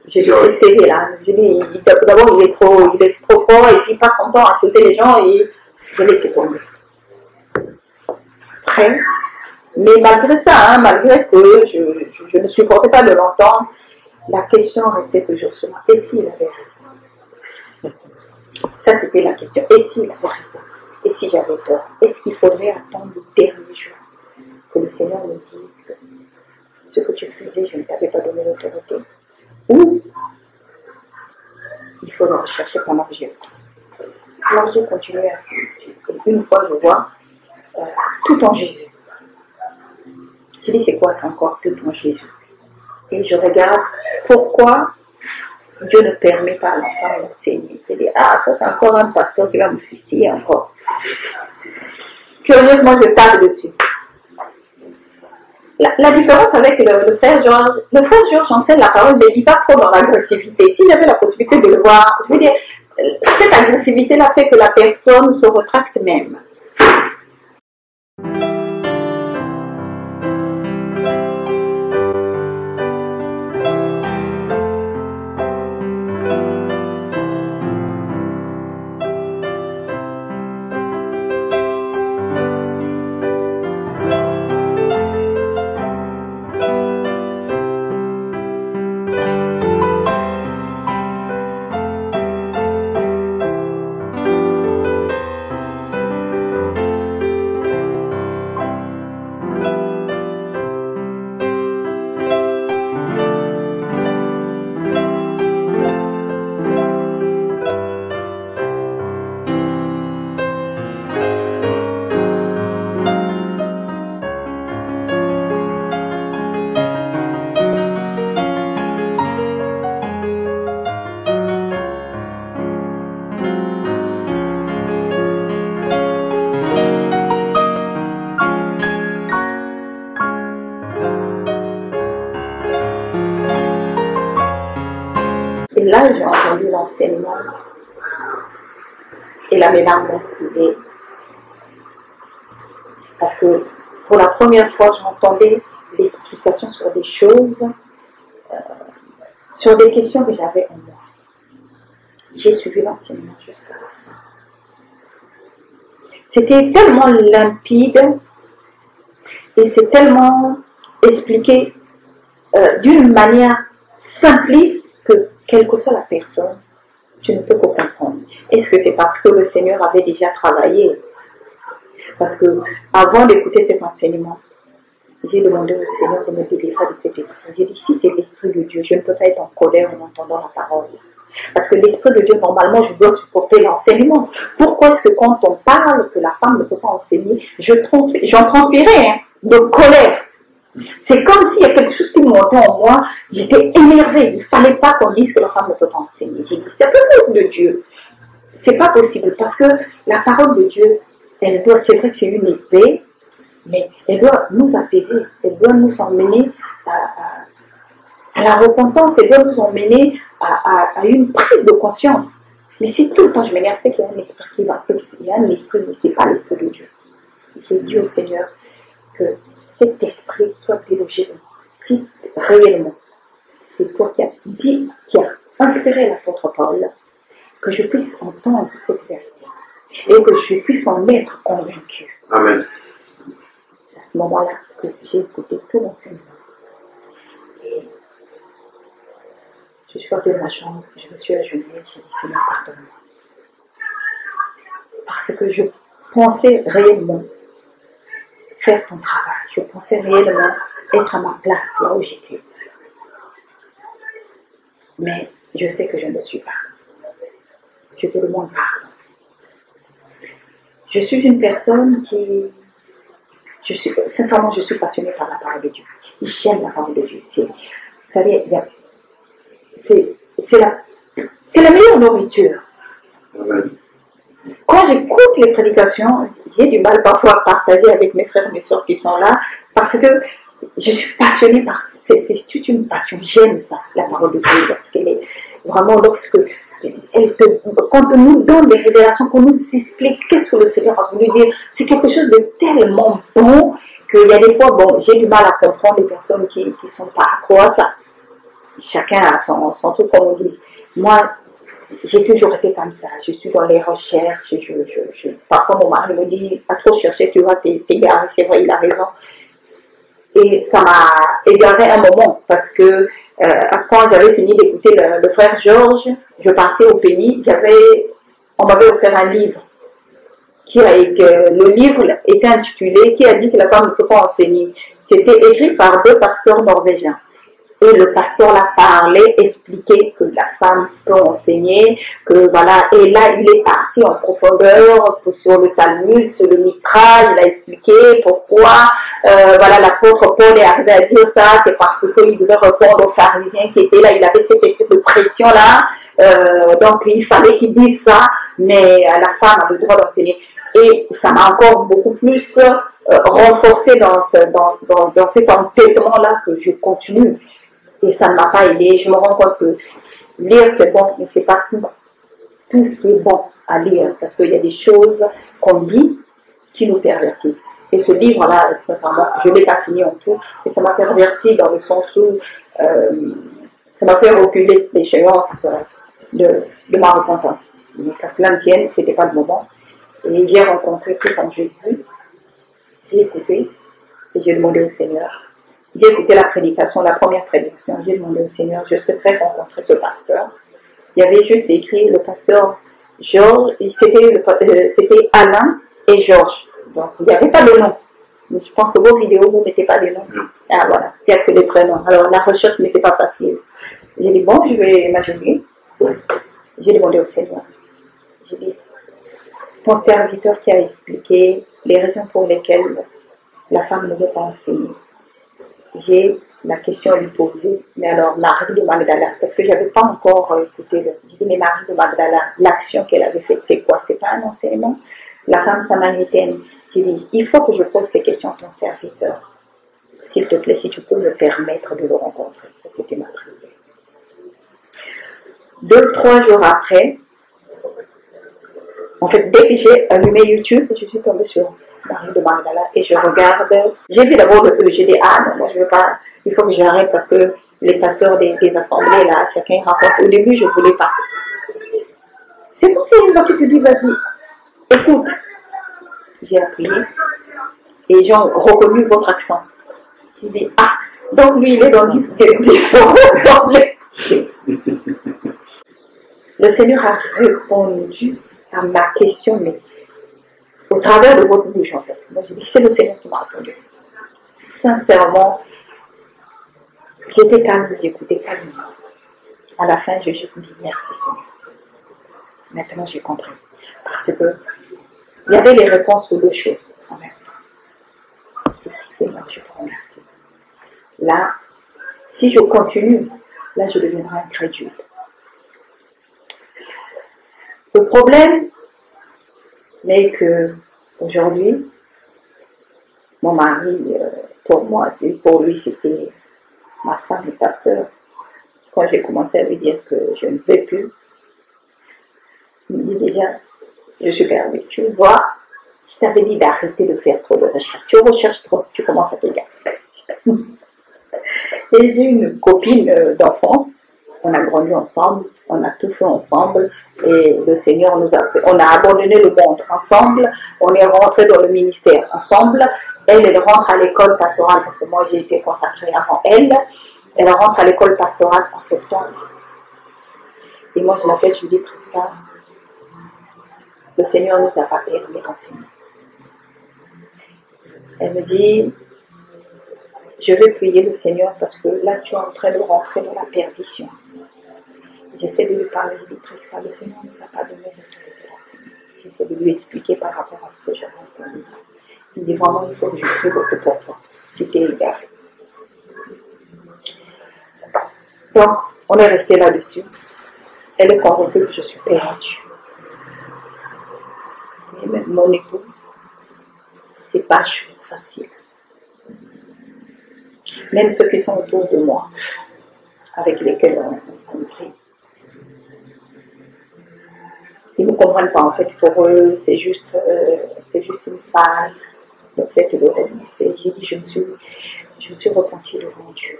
j'ai testé là. J'ai dit, d'abord, il est trop fort, et puis il passe son temps à insulter les gens, et je l'ai laissé tomber. Après, mais malgré ça, malgré que je ne supportais pas de l'entendre, la question restait toujours sur moi. Et s'il avait raison? Ça, c'était la question. Et s'il avait raison? Et si j'avais tort? Est-ce qu'il faudrait attendre le dernier jour que le Seigneur me dise que ce que tu faisais, je ne t'avais pas donné l'autorité? Ou il faudra chercher pendant que j'ai le temps? Alors j'ai continué à faire. Une fois, je vois tout en Jésus. Je dis, c'est quoi ça encore, tout en Jésus? Et je regarde pourquoi Dieu ne permet pas à l'enfant d'enseigner. Je dis, ça c'est encore un pasteur qui va me fustiller encore. Curieusement, je tape dessus. La différence avec le frère Georges enseigne la parole, mais il va trop dans l'agressivité. Si j'avais la possibilité de le voir, je veux dire, cette agressivité-là fait que la personne se retracte même. Et là, j'ai entendu l'enseignement. Et là, mes larmes ont coulé. Parce que pour la première fois, j'entendais l'explication sur des choses, sur des questions que j'avais en moi. J'ai suivi l'enseignement jusqu'à la fin. C'était tellement limpide et c'est tellement expliqué d'une manière simpliste que quelle que soit la personne, tu ne peux pas comprendre. Est-ce que c'est parce que le Seigneur avait déjà travaillé? Parce que avant d'écouter cet enseignement, j'ai demandé au Seigneur de me délivrer de cet esprit. J'ai dit, si c'est l'esprit de Dieu, je ne peux pas être en colère en entendant la parole. Parce que l'esprit de Dieu, normalement, je dois supporter l'enseignement. Pourquoi est-ce que quand on parle que la femme ne peut pas enseigner, j'en transpirais de colère. C'est comme s'il y a quelque chose qui montait en moi. J'étais énervée. Il ne fallait pas qu'on dise que la femme ne peut pas enseigner. J'ai dit, c'est peut-être de Dieu. C'est pas possible parce que la parole de Dieu, elle doit, c'est vrai que c'est une épée, mais elle doit nous apaiser. Elle doit nous emmener à la repentance. Elle doit nous emmener à une prise de conscience. Mais si tout le temps je m'énerve, c'est qu'il y a un esprit qui va. Il y a un esprit, mais ce n'est pas l'esprit de Dieu. J'ai dit au Seigneur que cet esprit soit délogé de moi. Si réellement, c'est toi qui as dit, qui a inspiré l'apôtre Paul, que je puisse entendre cette vérité et que je puisse en être convaincu. Amen. C'est à ce moment-là que j'ai écouté tout l'enseignement. Et je suis sortie de ma chambre, je me suis agenouillée, j'ai dit Seigneur, pardonne-moi. Parce que je pensais réellement faire ton travail. Je pensais réellement être à ma place, là où j'étais. mais je sais que je ne le suis pas. Je te demande pardon. Je suis une personne qui, sincèrement, je suis passionnée par la parole de Dieu. J'aime la parole de Dieu. C'est la meilleure nourriture. Quand j'écoute les prédications, j'ai du mal parfois à partager avec mes frères et mes soeurs qui sont là, parce que je suis passionnée par c'est toute une passion. J'aime ça, la parole de Dieu, lorsqu'elle est vraiment, quand on nous donne des révélations, qu'on nous explique qu'est-ce que le Seigneur a voulu dire, c'est quelque chose de tellement bon qu'il y a des fois, bon, j'ai du mal à comprendre les personnes qui sont pas accro à ça. Chacun a son truc, comme on dit. Moi, j'ai toujours été comme ça. Je suis dans les recherches. Parfois, mon mari me dit, pas trop chercher, tu vois, t'es garé. C'est vrai, il a raison. Et ça m'a égaré un moment parce que quand j'avais fini d'écouter le frère Georges, je partais au pays. On m'avait offert un livre. Le livre était intitulé Qui a dit que la femme ne peut pas enseigner. C'était écrit par 2 pasteurs norvégiens. Et le pasteur l'a parlé, expliqué que la femme peut enseigner, que voilà, et là il est parti en profondeur sur le Talmud, sur le Mitra, il a expliqué pourquoi, voilà, l'apôtre Paul est arrivé à dire ça, c'est parce qu'il devait répondre aux pharisiens qui étaient là, il avait cette espèce de pression là, donc il fallait qu'il dise ça, mais la femme a le droit d'enseigner. Et ça m'a encore beaucoup plus renforcé dans cet entêtement-là que je continue. Et ça ne m'a pas aidé. Je me rends compte que lire c'est bon, mais c'est pas tout ce qui est bon à lire, parce qu'il y a des choses qu'on lit qui nous pervertissent. Et ce livre-là, sincèrement, je ne l'ai pas fini en tout, et ça m'a perverti dans le sens où ça m'a fait reculer l'échéance de ma repentance. Mais qu'à cela ne tienne, ce n'était pas le moment. Et j'ai rencontré tout en Jésus, j'ai écouté, et j'ai demandé au Seigneur. J'ai écouté la prédication, la première prédication, j'ai demandé au Seigneur, je souhaiterais rencontrer ce pasteur. Il y avait juste écrit le pasteur Georges, c'était Alain et Georges. Donc il n'y avait pas de nom. Mais je pense que vos vidéos, vous ne mettez pas de nom. Ah voilà, il n'y a que des prénoms. Alors la recherche n'était pas facile. J'ai dit, bon, je vais m'agenouiller. J'ai demandé au Seigneur. J'ai dit, ton serviteur qui a expliqué les raisons pour lesquelles la femme ne veut pas enseigner. J'ai la question à lui poser, mais alors Marie de Magdala, parce que je n'avais pas encore écouté, j'ai dit, mais Marie de Magdala, l'action qu'elle avait faite, c'est quoi? C'est pas un enseignement? La femme samaritaine, j'ai dit, il faut que je pose ces questions à ton serviteur. S'il te plaît, si tu peux me permettre de le rencontrer. Ça, c'était ma prière. 2-3 jours après, en fait, dès que j'ai allumé YouTube, je suis tombée sur Marie de Magdala et je regarde. J'ai vu d'abord le E, j'ai dit, ah non, moi je veux pas, il faut que j'arrête parce que les pasteurs des assemblées là, chacun raconte. Au début, je ne voulais pas. C'est comme si une fois qui te dit, vas-y, écoute. J'ai appuyé et ils ont reconnu votre accent. J'ai dit, ah, donc lui il est dans différentes assemblées. Le Seigneur a répondu à ma question, mais au travers de votre bouche, en fait. Moi, j'ai dit, c'est le Seigneur qui m'a répondu. Sincèrement, j'étais calme, j'écoutais calmement. À la fin, j'ai juste dit, merci Seigneur. Maintenant, j'ai compris. Parce que il y avait les réponses aux 2 choses en même temps. J'ai dit, Seigneur, je te remercie. Là, si je continue, là, je deviendrai incrédule. Le problème n'est que aujourd'hui, mon mari, pour lui, c'était ma femme et sa sœur. Quand j'ai commencé à lui dire que je ne vais plus, il me dit déjà, je suis perdue. Tu vois, je t'avais dit d'arrêter de faire trop de recherches. Tu recherches trop, tu commences à t'égarer. Et j'ai une copine d'enfance, on a grandi ensemble, on a tout fait ensemble, et le Seigneur on a abandonné le monde ensemble, on est rentré dans le ministère ensemble. Elle rentre à l'école pastorale, parce que moi j'ai été consacrée avant elle rentre à l'école pastorale en septembre. Et moi je l'appelle, je lui dis, Prisca, le Seigneur ne nous a pas permis d'enseigner. Elle me dit, je vais prier le Seigneur parce que là tu es en train de rentrer dans la perdition. J'essaie de lui parler, je dis presque, le Seigneur ne nous a pas donné l'autorité d'enseigner. J'essaie de lui expliquer par rapport à ce que j'avais entendu. Il dit vraiment, il faut que je prie beaucoup pour toi. Tu t'es égaré. Donc, on est resté là-dessus. Elle est convaincue que je suis perdue. Et même mon époux, c'est pas chose facile. Même ceux qui sont autour de moi, avec lesquels on prie, ils ne comprennent pas. En fait, pour eux, c'est juste une phase. Le fait de renoncer. J'ai dit, je me suis repentie devant Dieu.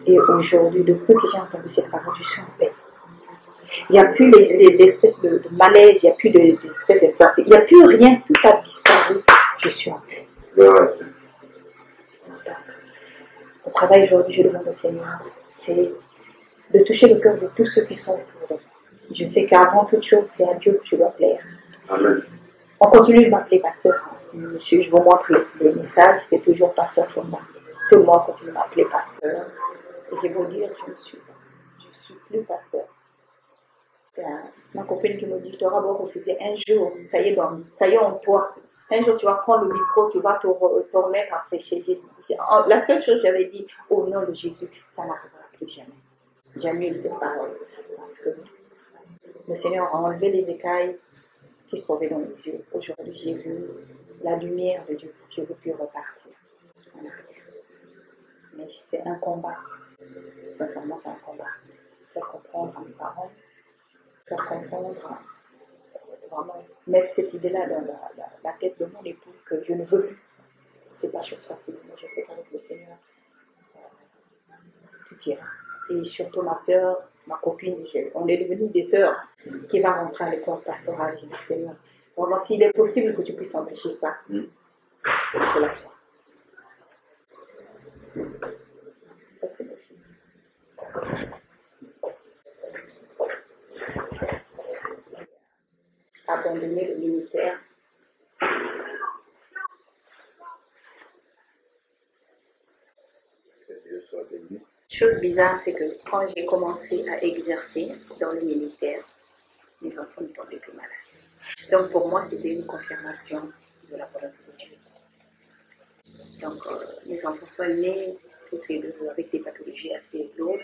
Et aujourd'hui, depuis que j'ai entendu cette parole, je suis en paix. Il n'y a plus l'espèce de malaise, il n'y a plus d'espèce d'incertitude, il n'y a plus rien, tout a disparu. Je suis en paix. Mon travail aujourd'hui, je demande au Seigneur, c'est de toucher le cœur de tous ceux qui sont autour de moi. Je sais qu'avant toute chose, c'est à Dieu que je dois plaire. Amen. On continue de m'appeler pasteur. Monsieur, je vous montre les messages, c'est toujours pasteur Thomas. Tout le monde continue de m'appeler pasteur. Et je vais vous dire, je ne suis plus pasteur. Ma copine qui me dit, je t'aurais beau refuser un jour, ça y est en toi. Un jour, tu vas prendre le micro, tu vas te remettre à prêcher. La seule chose que j'avais dit, au nom de Jésus, ça n'arrivera plus jamais. J'annule cette parole. Parce que le Seigneur a enlevé les écailles qui se trouvaient dans mes yeux. Aujourd'hui, j'ai vu la lumière de Dieu. Je veux plus repartir en arrière. Mais c'est un combat. Sincèrement, c'est un combat. Faire comprendre à mes parents, faire comprendre, vraiment mettre cette idée-là dans la tête de mon époux que je ne veux plus. C'est pas chose facile, mais je sais qu'avec le Seigneur, tout ira. Et surtout ma soeur, ma copine, on est devenus des sœurs qui va rentrer à l'école pastorale. Je dis, Seigneur, vraiment, s'il est possible que tu puisses empêcher ça, que cela soit. Ça, c'est possible. Abandonner le ministère. Chose bizarre, c'est que quand j'ai commencé à exercer dans le ministère, mes enfants ne tombaient plus malades. Donc pour moi, c'était une confirmation de la volonté de Dieu. Donc mes enfants sont nés toutes les deux avec des pathologies assez lourdes.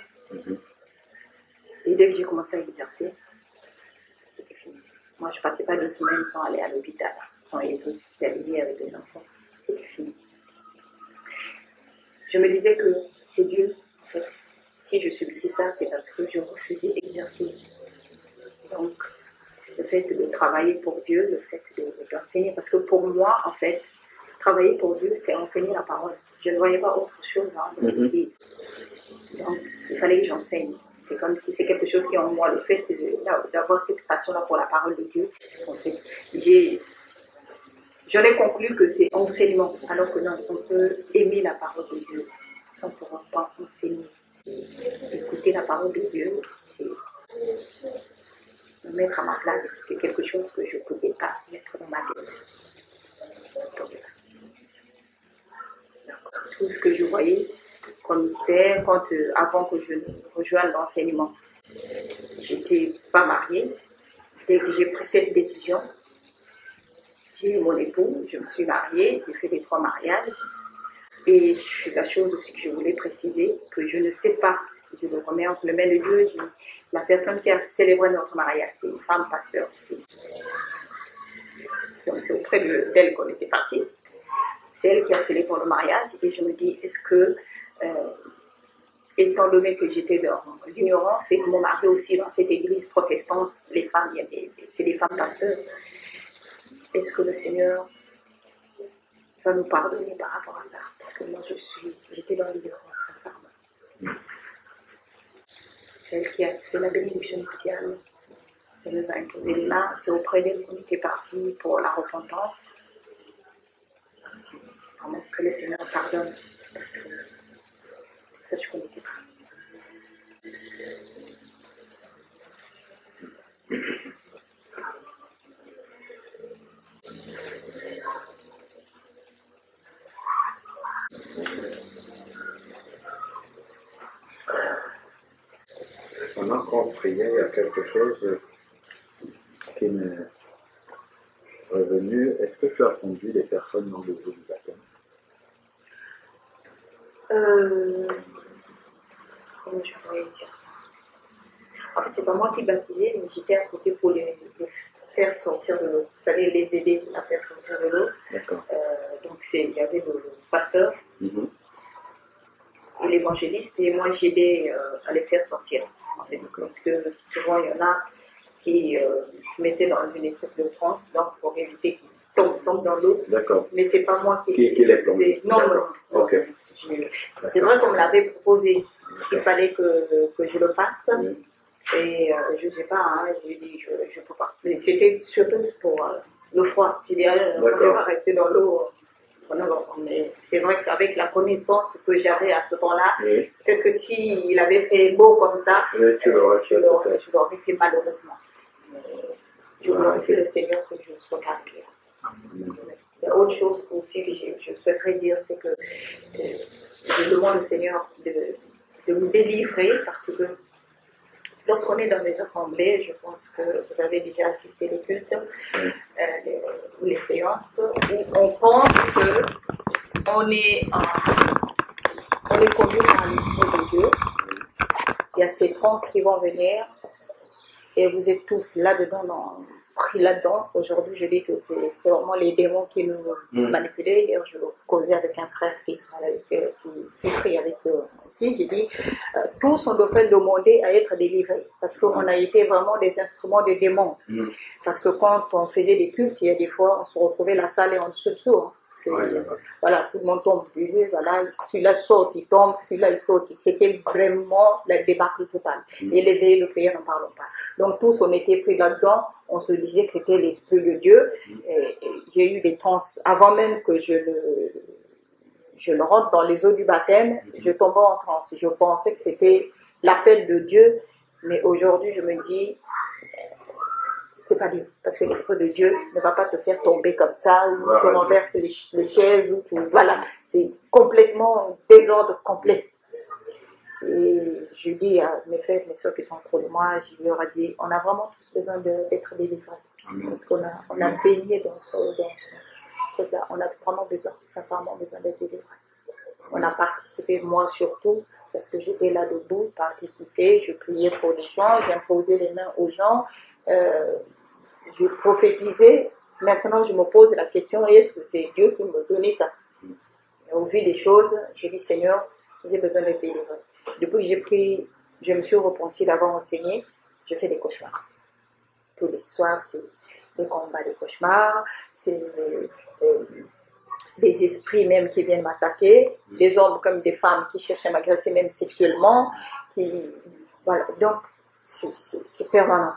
Et dès que j'ai commencé à exercer, c'était fini. Moi, je ne passais pas 2 semaines sans aller à l'hôpital, sans être hospitalisée avec les enfants. C'était fini. Je me disais que c'est Dieu. En fait, si je subissais ça, c'est parce que je refusais d'exercer. Donc, le fait de travailler pour Dieu, le fait d'enseigner, parce que pour moi, en fait, travailler pour Dieu, c'est enseigner la parole. Je ne voyais pas autre chose dans l'église. Donc, il fallait que j'enseigne. C'est comme si c'est quelque chose qui est en moi, le fait d'avoir cette passion-là pour la parole de Dieu. En fait, j'en ai conclu que c'est enseignement, alors que non, on peut aimer la parole de Dieu sans pour autant enseigner. Écouter la parole de Dieu, c'est me mettre à ma place, c'est quelque chose que je ne pouvais pas mettre dans ma tête. Tout ce que je voyais comme mystère, avant que je ne rejoigne l'enseignement, j'étais pas mariée. Dès que j'ai pris cette décision, j'ai eu mon époux, je me suis mariée, j'ai fait les 3 mariages. Et la chose aussi que je voulais préciser, que je ne sais pas, je le remets entre les mains de Dieu, la personne qui a célébré notre mariage, c'est une femme pasteur aussi. Donc c'est auprès d'elle qu'on était partis. C'est elle qui a célébré le mariage et je me dis, est-ce que, étant donné que j'étais dans l'ignorance et que mon mari aussi dans cette église protestante, les femmes, c'est des femmes pasteurs, est-ce que le Seigneur va nous pardonner par rapport à ça? Parce que moi j'étais dans l'ignorance, sincèrement. Celle qui a fait la bénédiction nuptiale, elle nous a imposé les mains, c'est auprès d'elle qu'on était partis pour la repentance. Vraiment que le Seigneur pardonne, parce que tout ça je ne connaissais pas. On a compris prière, il y a quelque chose qui m'est revenu. Est-ce que tu as conduit les personnes dans le eau du baptême? Comment je pourrais dire ça? En fait, c'est pas moi qui baptisais, mais j'étais à côté pour les faire sortir de l'eau. C'est-à-dire les aider à faire sortir de l'eau. D'accord. Donc, il y avait le pasteur, l'évangéliste, et moi j'aidais à les faire sortir. En fait, parce que souvent il y en a qui se mettaient dans une espèce de transe, donc pour éviter qu'ils tombent dans l'eau. D'accord. Mais c'est pas moi qui les plombe. Non. Ok. C'est vrai qu'on me l'avait proposé qu'il fallait que je le fasse. Oui. Et je sais pas, hein, j'ai dit je peux pas. Mais c'était surtout pour le froid. J'ai dit, on ne peut pas rester dans l'eau. Mais c'est vrai qu'avec la connaissance que j'avais à ce temps-là, oui. Peut-être que s'il avait fait beau comme ça, oui, je l'aurais fait malheureusement. Je glorifie le Seigneur que je sois calme. Il y a autre chose aussi que je souhaiterais dire, c'est que je demande au Seigneur de me délivrer parce que lorsqu'on est dans les assemblées, je pense que vous avez déjà assisté les cultes ou les séances, où on pense qu'on est conduit par l'Esprit de Dieu. Il y a ces trans qui vont venir et vous êtes tous là-dedans, pris là-dedans. Aujourd'hui, je dis que c'est vraiment les démons qui nous manipulent. Hier, je causais avec un frère qui prie avec eux aussi. J'ai dit, tous on devrait demander à être délivrés parce qu'on a été vraiment des instruments de démons. Parce que quand on faisait des cultes, il y a des fois, on se retrouvait la salle et on se dessous. Voilà, tout le monde tombe. Voilà, celui-là saute, il tombe, celui-là il saute. C'était vraiment la débâcle totale. Et les veillées de prière, n'en parlons pas. Donc tous, on était pris là-dedans. On se disait que c'était l'Esprit de Dieu. Et j'ai eu des trans avant même que je le rentre dans les eaux du baptême. Je tombais en transe. Je pensais que c'était l'appel de Dieu. Mais aujourd'hui, je me dis, c'est pas Dieu. Parce que l'Esprit de Dieu ne va pas te faire tomber comme ça, ou tu renverses les chaises, ou voilà. C'est complètement désordre complet. Et je dis à mes frères et mes soeurs qui sont autour de moi, je leur ai dit, on a vraiment tous besoin d'être délivrés. Parce qu'on a baigné dans ce truc-là. On a vraiment besoin, sincèrement besoin d'être délivrés. On a participé, moi surtout, parce que j'étais là debout, participer, je priais pour les gens, j'imposais les mains aux gens, je prophétisais. Maintenant, je me pose la question, est-ce que c'est Dieu qui me donnait ça? Et au vu des choses, j'ai dit, Seigneur, j'ai besoin d'être délivré. Depuis que j'ai pris, je me suis repentie d'avoir enseigné, je fais des cauchemars. Tous les soirs, c'est des combats, des cauchemars, c'est des esprits même qui viennent m'attaquer, des hommes comme des femmes qui cherchent à m'agresser même sexuellement, voilà. Donc, c'est permanent.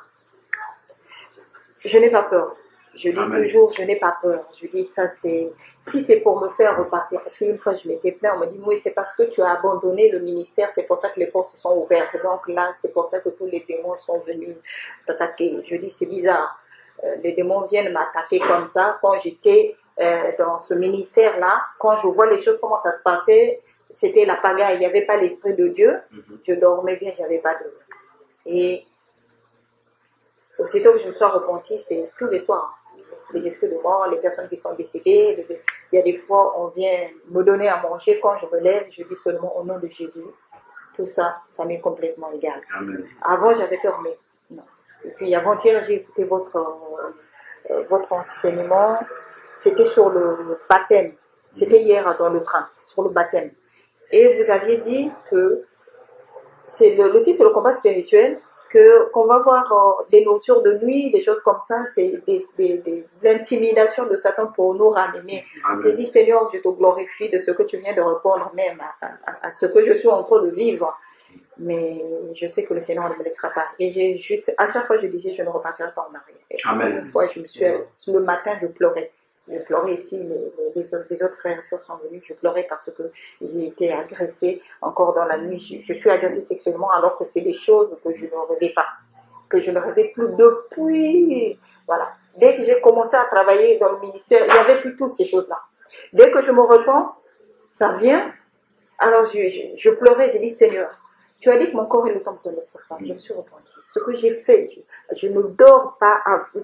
Je n'ai pas peur. Je dis toujours, je n'ai pas peur. Je dis ça, si c'est pour me faire repartir, parce qu'une fois je m'étais plaint, on m'a dit, oui, c'est parce que tu as abandonné le ministère, c'est pour ça que les portes se sont ouvertes. Donc là, c'est pour ça que tous les démons sont venus t'attaquer. Je dis, c'est bizarre. Les démons viennent m'attaquer comme ça. Quand j'étais dans ce ministère-là, quand je vois les choses, comment ça se passait, c'était la pagaille. Il n'y avait pas l'Esprit de Dieu. Je dormais bien, il n'y avait pas de... Et aussitôt que je me suis repentie, c'est tous les soirs. Les esprits de mort, les personnes qui sont décédées. Il y a des fois, on vient me donner à manger. Quand je me lève, je dis seulement au nom de Jésus. Tout ça, ça m'est complètement égal. Amen. Avant, j'avais peur, mais non. Et puis, avant-hier, j'ai écouté votre enseignement. C'était sur le baptême. C'était hier dans le train, sur le baptême. Et vous aviez dit que c'est le titre, c'est le combat spirituel. Qu'on va voir des nourritures de nuit, des choses comme ça, c'est l'intimidation de Satan pour nous ramener. J'ai dit, Seigneur, je te glorifie de ce que tu viens de répondre même à ce que je suis en train de vivre. Mais je sais que le Seigneur ne me laissera pas. Et à chaque fois, je disais, je ne repartirai pas en arrière. Amen. Une fois, le matin, je pleurais. Je pleurais ici, les autres frères et sœurs sont venus, je pleurais parce que j'ai été agressée encore dans la nuit. Je suis agressée sexuellement alors que c'est des choses que je ne rêvais pas, que je ne rêvais plus depuis. Voilà. Dès que j'ai commencé à travailler dans le ministère, il n'y avait plus toutes ces choses-là. Dès que je me repens, ça vient. Alors je pleurais, j'ai dit Seigneur, Tu as dit que mon corps est le temple de l'Esprit Saint. Je me suis repentie. Ce que j'ai fait, je ne dors pas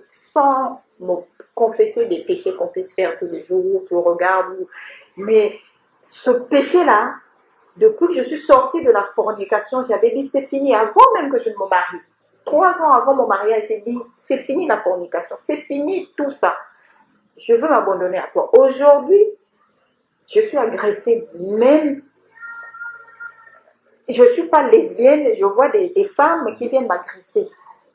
sans me confesser des péchés qu'on puisse faire tous les jours. Tu regardes. Mais ce péché-là, depuis que je suis sortie de la fornication, j'avais dit c'est fini. Avant même que je ne me marie. 3 ans avant mon mariage, j'ai dit c'est fini la fornication. C'est fini tout ça. Je veux m'abandonner à toi. Aujourd'hui, je suis agressée même. Je ne suis pas lesbienne, je vois des femmes qui viennent m'agresser.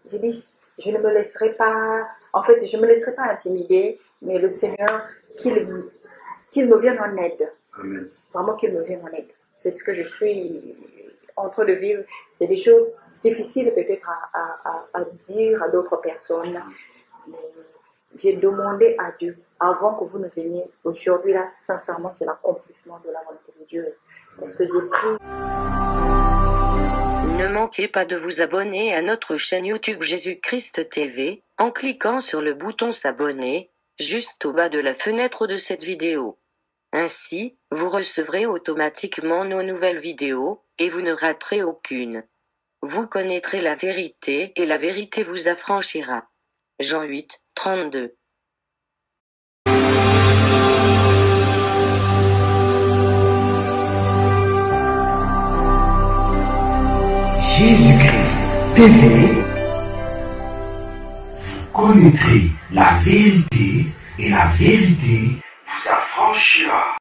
J'ai dit, je ne me laisserai pas, en fait, je ne me laisserai pas intimider, mais le Seigneur, qu'il me vienne en aide. Amen. Vraiment qu'il me vienne en aide. C'est ce que je suis en train de vivre. C'est des choses difficiles peut-être à dire à d'autres personnes. Mais j'ai demandé à Dieu, avant que vous ne veniez, aujourd'hui là, sincèrement, c'est l'accomplissement de la volonté de Dieu. Parce que j'ai pris... Ne manquez pas de vous abonner à notre chaîne YouTube Jésus-Christ TV, en cliquant sur le bouton s'abonner, juste au bas de la fenêtre de cette vidéo. Ainsi, vous recevrez automatiquement nos nouvelles vidéos, et vous ne raterez aucune. Vous connaîtrez la vérité, et la vérité vous affranchira. Jean 8, 32. Jésus-Christ TV, vous connaîtrez la vérité et la vérité vous affranchira.